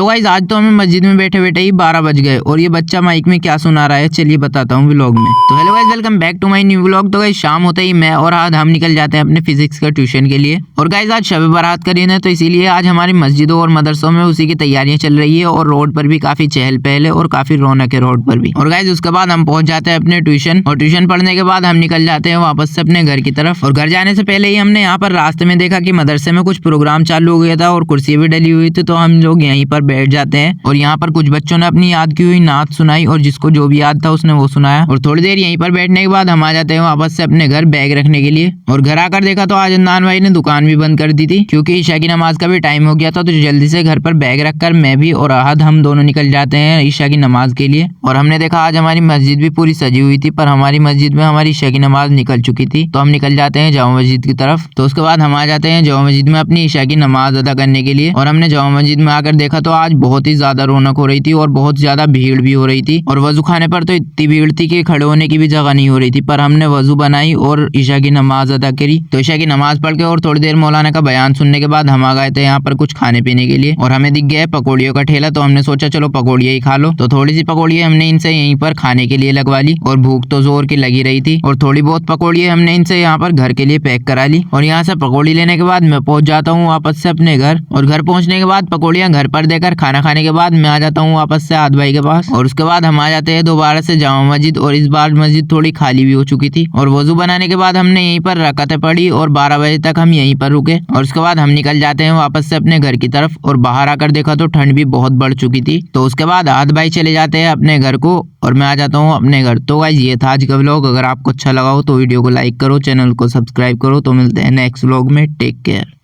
तो गाइस आज तो हमें मस्जिद में बैठे बैठे ही 12 बज गए और ये बच्चा माइक में क्या सुना रहा है चलिए बताता हूँ व्लॉग में। तो hello guys welcome back to my new vlog. तो गाइस शाम होते ही मैं और आज हम निकल जाते हैं अपने फिजिक्स का ट्यूशन के लिए। और गाइस आज शब बारात का दिन है तो इसीलिए आज हमारी मस्जिदों और मदरसों में उसी की तैयारियां चल रही है और रोड पर भी काफी चहल पहल है और काफी रौनक है रोड पर भी। और गाइस उसके बाद हम पहुंच जाते हैं अपने ट्यूशन और ट्यूशन पढ़ने के बाद हम निकल जाते हैं वापस से अपने घर की तरफ। और घर जाने से पहले ही हमने यहाँ पर रास्ते में देखा कि मदरसे में कुछ प्रोग्राम चालू हो गया था और कुर्सी भी डली हुई थी, तो हम लोग यहीं पर बैठ जाते हैं। और यहाँ पर कुछ बच्चों ने अपनी याद की हुई नात सुनाई और जिसको जो भी याद था उसने वो सुनाया। और थोड़ी देर यहीं पर बैठने के बाद हम आ जाते हैं वापस से अपने घर बैग रखने के लिए। और घर आकर देखा तो आज अदनान भाई ने दुकान भी बंद कर दी थी क्योंकि ईशा की नमाज का भी टाइम हो गया था। तो जल्दी से घर पर बैग रखकर मैं भी और अहद हम दोनों निकल जाते हैं ईशा की नमाज के लिए। और हमने देखा आज हमारी मस्जिद भी पूरी सजी हुई थी पर हमारी मस्जिद में हमारी ईशा की नमाज निकल चुकी थी, तो हम निकल जाते हैं जामा मस्जिद की तरफ। तो उसके बाद हम आ जाते हैं जामा मस्जिद में अपनी ईशा की नमाज अदा करने के लिए। और हमने जामा मस्जिद में आकर देखा तो आज बहुत ही ज्यादा रौनक हो रही थी और बहुत ज्यादा भीड़ भी हो रही थी। और वजू खाने पर तो इतनी भीड़ थी कि खड़े होने की भी जगह नहीं हो रही थी, पर हमने वजू बनाई और ईशा की नमाज अदा करी। तो ईशा की नमाज पढ़ के और थोड़ी देर मौलाना का बयान सुनने के बाद हम आ गए थे यहाँ पर कुछ खाने पीने के लिए। और हमें दिख गया है पकौड़ियों का ठेला, तो हमने सोचा चलो पकौड़ियाँ ही खा लो। तो थोड़ी सी पकौड़ियाँ हमने इनसे यहीं पर खाने के लिए लगवा ली और भूख तो जोर की लगी रही थी। और थोड़ी बहुत पकौड़ियाँ हमने इनसे यहाँ पर घर के लिए पैक करा ली। और यहाँ से पकौड़ी लेने के बाद मैं पहुंच जाता हूँ वापस से अपने घर। और घर पहुंचने के बाद पकौड़ियाँ घर पर देकर खाना खाने के बाद मैं आ जाता हूँ वापस से आद भाई के पास। और उसके बाद हम आ जाते हैं दोबारा से जामा मस्जिद और इस बार मस्जिद थोड़ी खाली भी हो चुकी थी। और वजू बनाने के बाद हमने यहीं पर रकातें पढ़ी और 12 बजे तक हम यहीं पर रुके। और उसके बाद हम निकल जाते हैं वापस से अपने घर की तरफ। और बाहर आकर देखा तो ठंड भी बहुत बढ़ चुकी थी। तो उसके बाद आद भाई चले जाते हैं अपने घर को और मैं आ जाता हूँ अपने घर। तो गाइस ये था आज का व्लॉग। अगर आपको अच्छा लगा हो तो वीडियो को लाइक करो, चैनल को सब्सक्राइब करो। तो मिलते हैं नेक्स्ट व्लॉग में, टेक केयर।